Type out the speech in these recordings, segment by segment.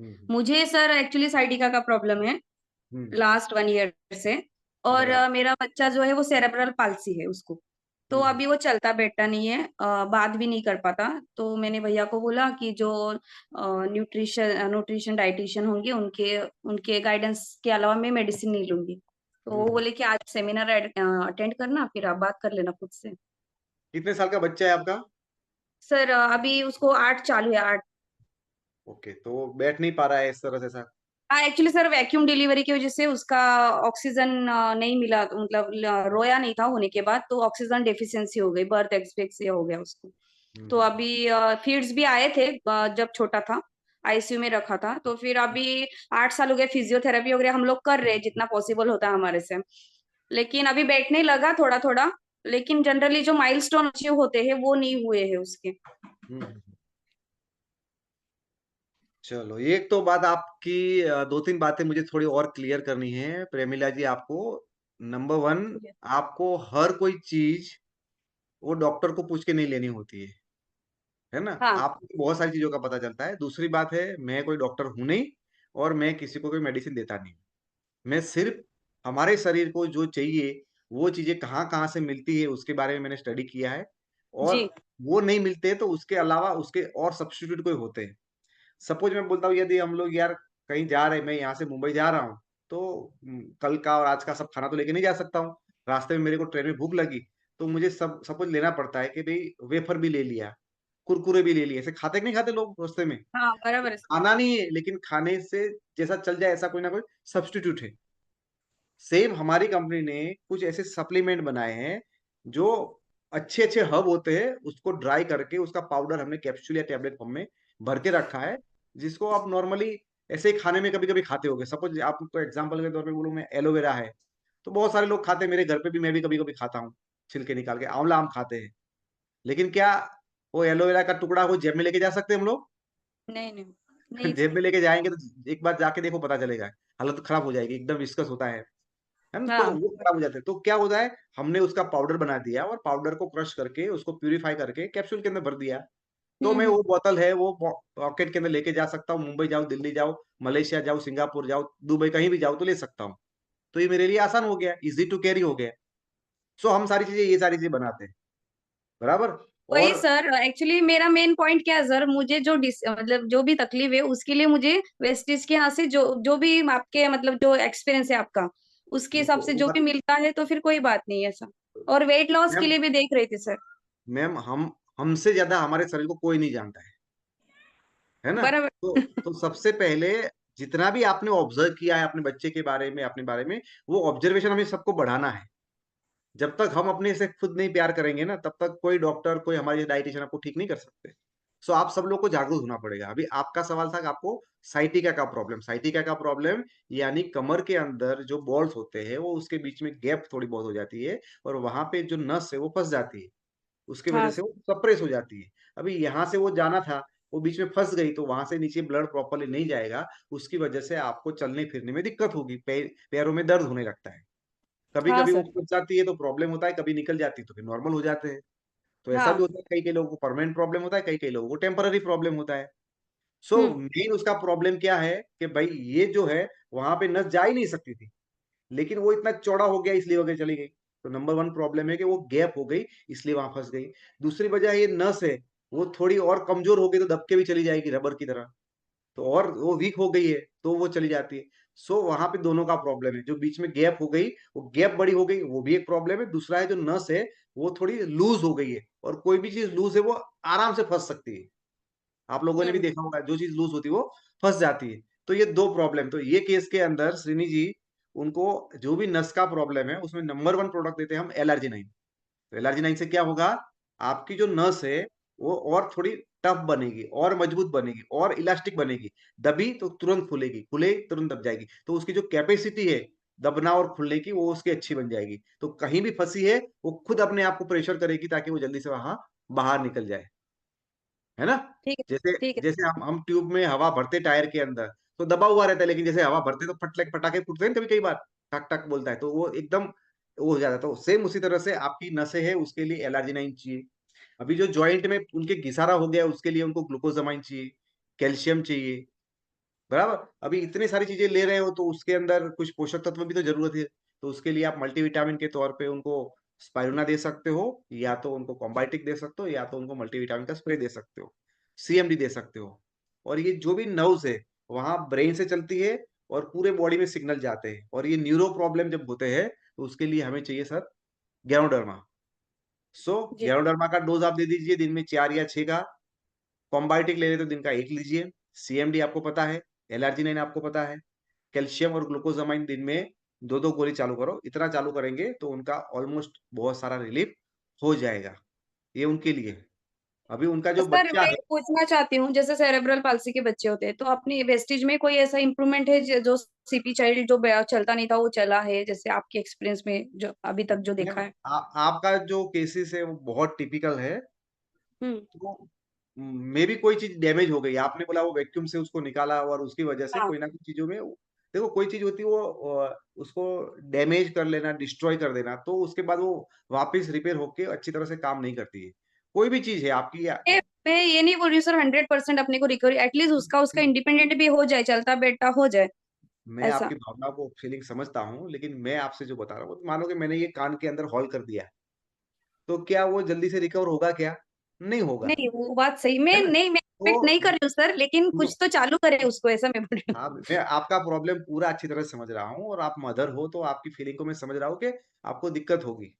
हम्म। मुझे sir actually sciatica का problem है हम्म। लास्ट 1 ईयर से। और बराबर। मेरा बच्चा जो है वो सेरेब्रल पाल्सी है उसको। तो हम्म। अभी वो चलता बैठता नहीं है, बात भी नहीं कर पाता। तो मैंने भैया को बोला कि जो न्यूट्रिशन डाइटिशियन होंगे उनके उनके गाइडेंस के अलावा मैं मेडिसिन नहीं लूंगी। तो वो हम्म। बोले कि आज सेमिनार अटेंड करना, फिर आप बात कर लेना खुद से। कितने साल का बच्चा है आपका? सर अभी उसको 8 चालू है, 8। ओके, तो वो बैठ नहीं पा रहा है इस तरह से ऐसा? हाँ एक्चुअली सर वैक्यूम डिलीवरी की वजह से उसका ऑक्सीजन नहीं मिला, तो मतलब रोया नहीं था होने के बाद, तो ऑक्सीजन डेफिशिएंसी हो गई, बर्थ एक्सपेक्सिया हो गया उसको। तो हम्म। अभी फीड्स भी आए थे जब छोटा था, आईसीयू में रखा था। तो फिर अभी 8 साल हो गए, फिजियोथेरेपी वगैरह हम लोग कर रहे हैं जितना पॉसिबल होता है हमारे से। लेकिन अभी बैठने लगा थोड़ा थोड़ा। लेकिन जनरली जो माइलस्टोन अचीव होते हैं वो नहीं हुए हैं उसके। हम्म। चलो, एक तो बात आपकी, दो तीन बातें मुझे थोड़ी और क्लियर करनी है प्रेमिला जी आपको। नंबर वन, आपको हर कोई चीज वो डॉक्टर को पूछ के नहीं लेनी होती है ना? हाँ। आपको बहुत सारी चीजों का पता चलता है। दूसरी बात है, मैं कोई डॉक्टर हूं नहीं और मैं किसी को कोई मेडिसिन देता नहीं। मैं सिर्फ हमारे शरीर को जो चाहिए वो चीजें कहाँ कहाँ से मिलती है उसके बारे में मैंने स्टडी किया है। और जी। वो नहीं मिलते तो उसके अलावा उसके और सब्स्टिट्यूट कोई होते हैं। सपोज मैं बोलता हूँ, यदि हम लोग यार कहीं जा रहे हैं, मैं यहाँ से मुंबई जा रहा हूँ, तो कल का और आज का सब खाना तो लेके नहीं जा सकता हूँ। रास्ते में मेरे को ट्रेन में भूख लगी, तो मुझे सब सपोज लेना पड़ता है कि भाई वेफर भी ले लिया, कुरकुरे भी ले लिए। ऐसे खाते कि नहीं खाते लोग रास्ते में? हाँ बराबर है सर। खाना नहीं है, लेकिन खाने से जैसा चल जाए ऐसा कोई ना कोई सब्स्टिट्यूट है। सेम हमारी कंपनी ने कुछ ऐसे सप्लीमेंट बनाए हैं जो अच्छे अच्छे हब होते हैं, उसको ड्राई करके उसका पाउडर हमने कैप्सूल या टैबलेट फॉर्म में भर के रखा है, जिसको आप नॉर्मली ऐसे ही खाने में कभी कभी खाते होगे। सपोज आपको एग्जांपल के तौर पे बोलूं, मैं एलोवेरा है तो बहुत सारे लोग खाते हैं, मेरे घर पे भी मैं भी कभी कभी खाता हूँ छिलके निकाल के। आंवला आम खाते हैं, लेकिन क्या वो एलोवेरा का टुकड़ा वो जेब में लेके जा सकते हैं हम लोग? नहीं नहीं। नहीं जेब सर। में लेके जाएंगे तो एक बार जाके देखो, पता चलेगा हालत खराब हो जाएगी, एकदम विस्कस होता है ना? तो हाँ। वो खराब हो जाते हैं। तो क्या होता है, हमने उसका पाउडर बना दिया और पाउडर को क्रश करके उसको प्यूरिफाई करके कैप्सूल के अंदर भर दिया। तो मैं हम्म। वो बोतल है वो पॉकेट के अंदर लेके जा सकता हूँ, मुंबई जाऊँ, दिल्ली जाऊँ, मलेशिया जाऊँ, सिंगापुर जाऊँ, दुबई, कहीं भी जाऊँ तो ले सकता हूँ। तो ये मेरे लिए आसान हो गया, इजी टू कैरी हो गया। सो हम सारी चीजें, ये सारी चीजें बनाते हैं, बराबर। वही और सर, एक्चुअली मेरा मेन पॉइंट क्या है सर, मुझे जो मतलब जो भी तकलीफ है उसके लिए मुझे वेस्टेज के यहाँ से जो जो भी आपके मतलब जो एक्सपीरियंस है आपका, उसके हिसाब देखो से वो जो भी बात, मिलता है तो फिर कोई बात नहीं है सर। और वेट लॉस के मैम लिए भी देख रही थी सर। मैम हम हमसे ज्यादा हमारे शरीर को कोई नहीं जानता है ना? बराबर। तो सबसे पहले जितना भी आपने ऑब्जर्व किया है अपने बच्चे के बारे में, अपने बारे में, वो ऑब्जर्वेशन हमें सबको बढ़ाना है। जब तक हम अपने से खुद नहीं प्यार करेंगे ना, तब तक कोई डॉक्टर, कोई हमारे डाइटिशियन आपको ठीक नहीं कर सकते। सो आप सब लोग को जागरूक होना पड़ेगा। अभी आपका सवाल था कि आपको साइटिका का प्रॉब्लम, साइटिका का प्रॉब्लम यानी कमर के अंदर जो बॉल्स होते हैं वो उसके बीच में गैप थोड़ी बहुत हो जाती है, और वहां पे जो नस है वो फंस जाती है, उसकी वजह हाँ से सर। वो सप्रेस हो जाती है। अभी यहाँ से वो जाना था, वो बीच में फंस गई, तो वहां से नीचे ब्लड प्रॉपरली नहीं जाएगा, उसकी वजह से आपको चलने फिरने में दिक्कत होगी, पैरों में दर्द होने लगता है। कभी हाँ कभी वो सर। फंस जाती है तो प्रॉब्लम होता है, कभी निकल जाती है तो फिर नॉर्मल हो जाते हैं। तो ऐसा भी हाँ। होता है, कई कई लोगों को परमानेंट प्रॉब्लम होता है, कई कई लोगों को टेम्पररी प्रॉब्लम होता है। सो हम्म। मेन उसका प्रॉब्लम क्या है कि भाई ये जो है, वहां पे नस जा ही नहीं सकती थी, लेकिन वो इतना चौड़ा हो गया इसलिए वगैरह चली गई। तो नंबर वन प्रॉब्लम है कि वो गैप हो गई, इसलिए वहां फंस गई। दूसरी वजह ये नस है, वो थोड़ी और कमजोर हो गई तो दबके भी चली जाएगी रबर की तरह। तो और वो वीक हो गई है तो वो चली जाती है। सो वहां पे दोनों का प्रॉब्लम है, जो बीच में गैप हो गई वो गैप बड़ी हो गई, वो भी एक प्रॉब्लम है। दूसरा है जो नस है वो थोड़ी लूज हो गई है, और कोई भी चीज लूज है वो आराम से फंस सकती है। आप लोगों ने भी हम्म। देखा होगा, जो चीज लूज होती है वो फंस जाती है। तो ये दो प्रॉब्लम, तो ये केस के अंदर श्रीनी जी, उनको जो भी नस का प्रॉब्लम है उसमें नंबर वन प्रोडक्ट देते हैं हम, एलआरजी 9। तो एलआरजी 9 से क्या होगा, आपकी जो नस है वो और थोड़ी टफ बनेगी, और मजबूत बनेगी, और इलास्टिक बनेगी। दबी तो तुरंत खुलेगी, खुले तुरंत दब जाएगी, तो उसकी जो कैपेसिटी है दबना और खुलने की, वो उसकी अच्छी बन जाएगी। तो कहीं भी फंसी है वो खुद अपने आप को प्रेशर करेगी ताकि वो जल्दी से वहां बाहर निकल जाए, है ना? ठीक है। जैसे ठीक है। जैसे हम ट्यूब में हवा भरते टायर के अंदर, तो दबा हुआ रहता है, लेकिन जैसे हवा भरते तो फटले पटाखे फूटते हैं कभी कई बार, टक टक बोलता है, तो वो एकदम वो हो जाता है। तो सेम उसी तरह से आपकी नसें है, उसके लिए एलआरजी 9 चाहिए। अभी जो जॉइंट में उनके घिसारा हो गया उसके लिए उनको ग्लूकोजामाइन चाहिए, कैल्शियम चाहिए, बराबर। अभी इतनी सारी चीजें ले रहे हो तो उसके अंदर कुछ पोषक तत्व भी तो जरूरत है, तो उसके लिए आप मल्टीविटामिन के तौर पे उनको स्पाइरुलिना दे सकते हो, या तो उनको कॉम्बायोटिक दे सकते हो, या तो उनको मल्टीविटामिन का स्प्रे दे सकते हो, सीएमडी दे सकते हो। और ये जो भी नर्व्स है वहां ब्रेन से चलती है और पूरे बॉडी में सिग्नल जाते हैं, और ये न्यूरो प्रॉब्लम जब होते हैं तो उसके लिए हमें चाहिए सर गैनोडर्मा। सो जी। गैनोडर्मा का डोज आप दे दीजिए दिन में 4 या 6 का। कॉम्बायोटिक ले रहे तो दिन का 1 लीजिए। सीएमडी आपको पता है, एलआरजिनिन आपको पता है, कैल्शियम और ग्लूकोजामाइन दिन में 2-2 गोली चालू करो। इतना चालू करेंगे तो उनका ऑलमोस्ट बहुत सारा रिलीफ हो जाएगा। ये उनके लिए है। अभी उनका तो जो सर बच्चा मैं है, पूछना चाहती हूँ, जैसे सेरेब्रल पाल्सी के बच्चे होते हैं तो अपनी वेस्टिज में कोई ऐसा इम्प्रूवमेंट है जो सीपी चाइल्ड जो चलता नहीं था वो चला है, जैसे आपके एक्सपीरियंस में जो अभी तक जो मैम देखा है? आपका जो केसेस है वो बहुत टिपिकल है। हम्म। तो मे भी कोई चीज डैमेज हो गई, आपने बोला वो वैक्यूम से उसको निकाला और उसकी वजह से हाँ। कोई ना कोई चीजों में देखो कोई चीज होती है वो उसको डैमेज कर लेना, डिस्ट्रॉय कर देना, तो उसके बाद वो वापस रिपेयर होके अच्छी तरह से काम नहीं करती है। कोई भी चीज है आपकी मैं ये नहीं बोल रही हूँ सर 100% अपने को रिकवरी, एटलीस्ट उसका उसका इंडिपेंडेंट भी हो जाए, चलता बैठता हो जाए मैं ऐसा। आपकी भावनाओं को फीलिंग समझता हूँ, लेकिन मैं आपसे जो बता रहा हूँ, मानो कि मैंने ये कान के अंदर हॉल कर दिया है, तो क्या वो जल्दी से रिकवर होगा क्या? नहीं होगा, नहीं वो बात सही, है मैं ना? नहीं, मैं तो एक्सपेक्ट नहीं कर रही हूँ सर, लेकिन कुछ तो चालू करे उसको, ऐसा मैं बोल रही हाँ, मैं आपका प्रॉब्लम पूरा अच्छी तरह से समझ रहा हूँ, और आप मदर हो तो आपकी फीलिंग को मैं समझ रहा हूँ कि आपको दिक्कत होगी।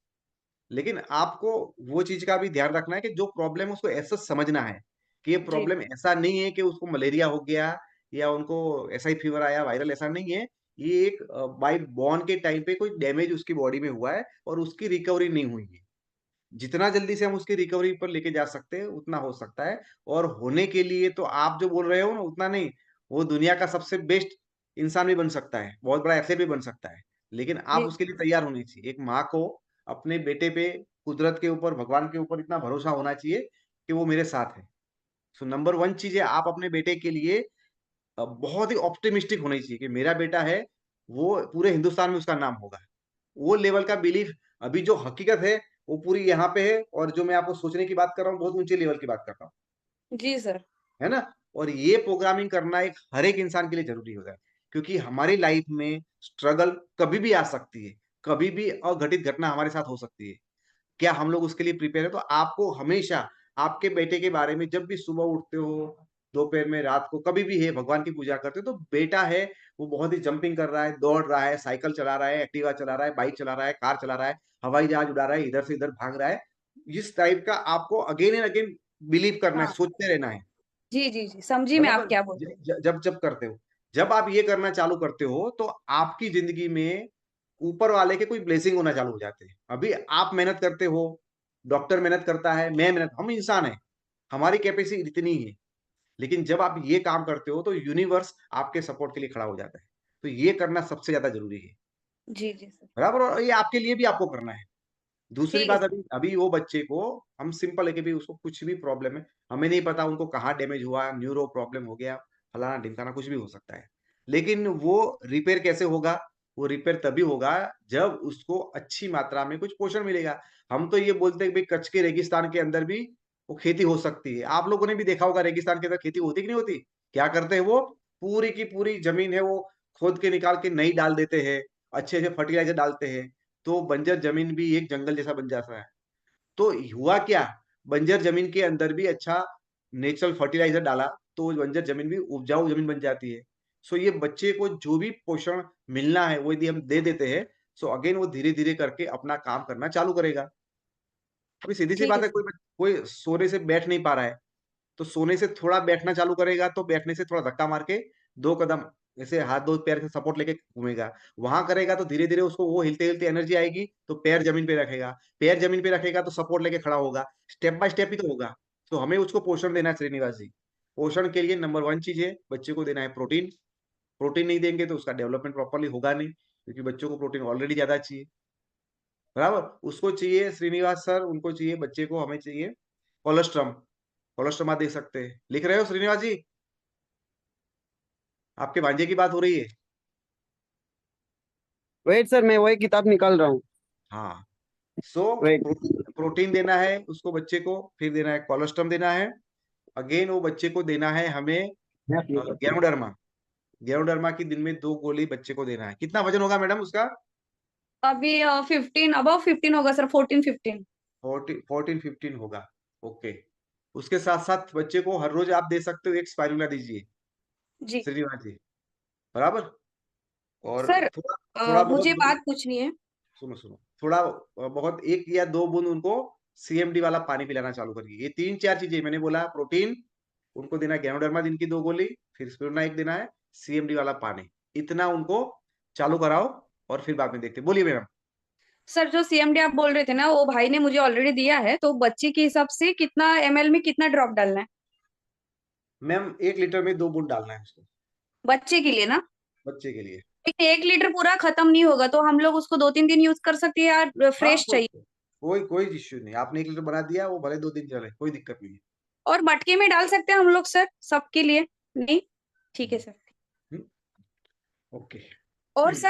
लेकिन आपको वो चीज़ का भी ध्यान रखना है कि जो प्रॉब्लम है उसको ऐसा समझना है, कि ये हूँ। जी। प्रॉब्लम ऐसा नहीं है कि उसको मलेरिया हो गया या उनको ऐसा ही फीवर आया, वायरल ऐसा नहीं है। ये एक बाय बॉर्न के टाइम पे कोई डैमेज उसकी बॉडी में हुआ है और उसकी रिकवरी नहीं हुई है। जितना जल्दी से हम उसकी रिकवरी पर लेके जा सकते हैं, उतना हो सकता है। और होने के लिए तो आप जो बोल रहे हो ना, उतना नहीं, वो दुनिया का सबसे बेस्ट इंसान भी बन सकता है, बहुत बड़ा एथलीट भी बन सकता है। लेकिन आप जी। उसके लिए तैयार होनी चाहिए। एक माँ को अपने बेटे पे, कुदरत के ऊपर, भगवान के ऊपर इतना भरोसा होना चाहिए कि वो मेरे साथ है। सो नंबर 1 चीज़ है, आप अपने बेटे के लिए बहुत ही ऑप्टिमिस्टिक होनी चाहिए कि मेरा बेटा है, वो पूरे हिंदुस्तान में उसका नाम होगा। वो लेवल का बिलीफ, अभी जो हकीकत है वो पूरी यहाँ पे है, और जो मैं आपको सोचने की बात कर रहा हूँ बहुत ऊंचे लेवल की बात कर रहा हूँ, जी सर। है ना? और ये प्रोग्रामिंग करना एक हर एक इंसान के लिए जरूरी होता है, क्योंकि हमारी लाइफ में स्ट्रगल कभी भी आ सकती है, कभी भी अघटित घटना हमारे साथ हो सकती है। क्या हम लोग उसके लिए प्रिपेयर है? तो आपको हमेशा आपके बेटे के बारे में, जब भी सुबह उठते हो, दोपहर में, रात को, कभी भी है भगवान की पूजा करते हो, तो बेटा है वो बहुत ही जंपिंग कर रहा है, दौड़ रहा है, साइकिल चला रहा है, एक्टिवा चला रहा है, बाइक चला रहा है, कार चला रहा है, हवाई जहाज उड़ा रहा है, इधर से इधर भाग रहा है। इस टाइप का आपको अगेन एंड अगेन बिलीव करना है, हाँ। सोचते रहना है। जी जी जी, समझी मैं आप बराबर। क्या बोल रहे जब जब करते हो, जब आप ये करना चालू करते हो, तो आपकी जिंदगी में ऊपर वाले के कोई ब्लेसिंग होना चालू हो जाते हैं। अभी आप मेहनत करते हो, डॉक्टर मेहनत करता है, मैं मेहनत, हम इंसान हैं, हमारी कैपेसिटी इतनी ही है। लेकिन जब आप ये काम करते हो तो यूनिवर्स आपके सपोर्ट के लिए खड़ा हो जाता है। तो ये करना सबसे ज्यादा जरूरी है। हो। जी जी सर। बराबर, और ये आपके लिए भी आपको करना है। दूसरी ठीक है बात, सर। अभी अभी वो बच्चे को हम सिंपल है कि भी उसको कुछ भी प्रॉब्लम है, हमें नहीं पता उनको कहाँ डैमेज हुआ, न्यूरो प्रॉब्लम हो गया, फलाना ढिमकाना, कुछ भी हो सकता है। लेकिन वो रिपेयर कैसे होगा? वो रिपेयर तभी होगा जब उसको अच्छी मात्रा में कुछ पोषण मिलेगा। हम तो ये बोलते हैं कि भाई कच्छ के रेगिस्तान के अंदर भी वो खेती हो सकती है। आप लोगों ने भी देखा होगा रेगिस्तान के अंदर खेती होती कि नहीं होती? क्या करते हैं वो? पूरी की पूरी जमीन है वो खोद के निकाल के नई डाल देते हैं, अच्छे-अच्छे फर्टिलाइज़र डालते हैं, तो बंजर जमीन भी एक जंगल जैसा बन जाता है। तो हुआ क्या? बंजर जमीन के अंदर भी अच्छा नेचुरल फर्टिलाइज़र डाला, तो वो बंजर जमीन भी उपजाऊ जमीन बन जाती है। सो ये बच्चे को जो भी पोषण मिलना है, वो यदि हम दे देते हैं, सो अगेन वो धीरे-धीरे करके अपना काम करना चालू करेगा। अभी सीधी-सी ठीक बात है है, सर। कोई सोने से बैठ नहीं पा रहा है, तो सोने से थोड़ा बैठना चालू करेगा, तो बैठने से थोड़ा धक्का मार के 2 कदम ऐसे हाथ 2 पैर से सपोर्ट लेके घूमेगा। वहाँ करेगा तो धीरे-धीरे उसको वो हिलते-हिलते एनर्जी आएगी, तो पैर ज़मीन पे रखेगा। पैर ज़मीन पे रखेगा तो सपोर्ट लेके खड़ा होगा। स्टेप बाय स्टेप ही तो होगा। तो हमें उसको पोषण देना है श्रीनिवास जी। पोषण के लिए नंबर 1 चीज़ है, बच्चे को देना है प्रोटीन। प्रोटीन नहीं देंगे तो उसका डेवलपमेंट प्रॉपर्ली होगा नहीं, क्योंकि बच्चों को प्रोटीन ऑलरेडी ज़्यादा चाहिए। बराबर? उसको चाहिए श्रीनिवास सर, उनको चाहिए, बच्चे को, हमें चाहिए कोलोस्ट्रम। कोलोस्ट्रम आप दे सकते हैं। लिख रहे हो श्रीनिवास जी? आपके भांजे की बात हो रही है? वेट सर, मैं वही किताब निकाल रहा हूँ। हाँ। सो वेट। प्रोटीन देना है उसको बच्चे को, फिर देना है कोलोस्ट्रम देना है। अगेन वो बच्चे को देना है हमें गैनोडर्मा। गैनोडर्मा की दिन में 2 गोली बच्चे को देना है। कितना वजन होगा मैडम उसका? अभी 15 अबव 15 होगा सर, 14-15। 14-15 होगा। ओके। उसके साथ साथ बच्चे को हर रोज आप दे सकते हो, एक स्पाइरुला दीजिए जी श्रीनिवास जी, बराबर। और सर, थोड़ा थोड़ा मुझे बहुत, बात पूछनी है। सुनो सुनो, थोड़ा बहुत 1 या 2 बूंद उनको सीएमडी वाला पानी पिलाना चालू करिए। ये 3-4 चीजें मैंने बोला, प्रोटीन उनको देना है, गैनोडर्मा दिन की 2 गोली, फिर स्पिरुलिना 1 देना है, सीएमडी वाला पानी, इतना उनको चालू कराओ और फिर बाद में देखते हैं। बोलिए मैडम। सर, जो सीएमडी आप बोल रहे थे ना, वो भाई ने मुझे ऑलरेडी दिया है, तो बच्चे के हिसाब से कितना एमएल में कितना ड्रॉप डालना है? मैम 1 लीटर में 2 बूंद डालना है उसको, बच्चे के लिए ना? बच्चे के लिए। लेकिन 1 लीटर पूरा खत्म नहीं होगा, तो हम लोग उसको 2-3 दिन यूज कर सकते हैं या हाँ, फ्रेश चाहिए? कोई कोई इश्यू नहीं, आपने 1 लीटर बना दिया, वो भले 2 दिन चले, कोई दिक्कत नहीं है। और मटके में डाल सकते हैं हम लोग सर, सबके लिए? नहीं, ठीक है सर। हम्म, ओके। और सर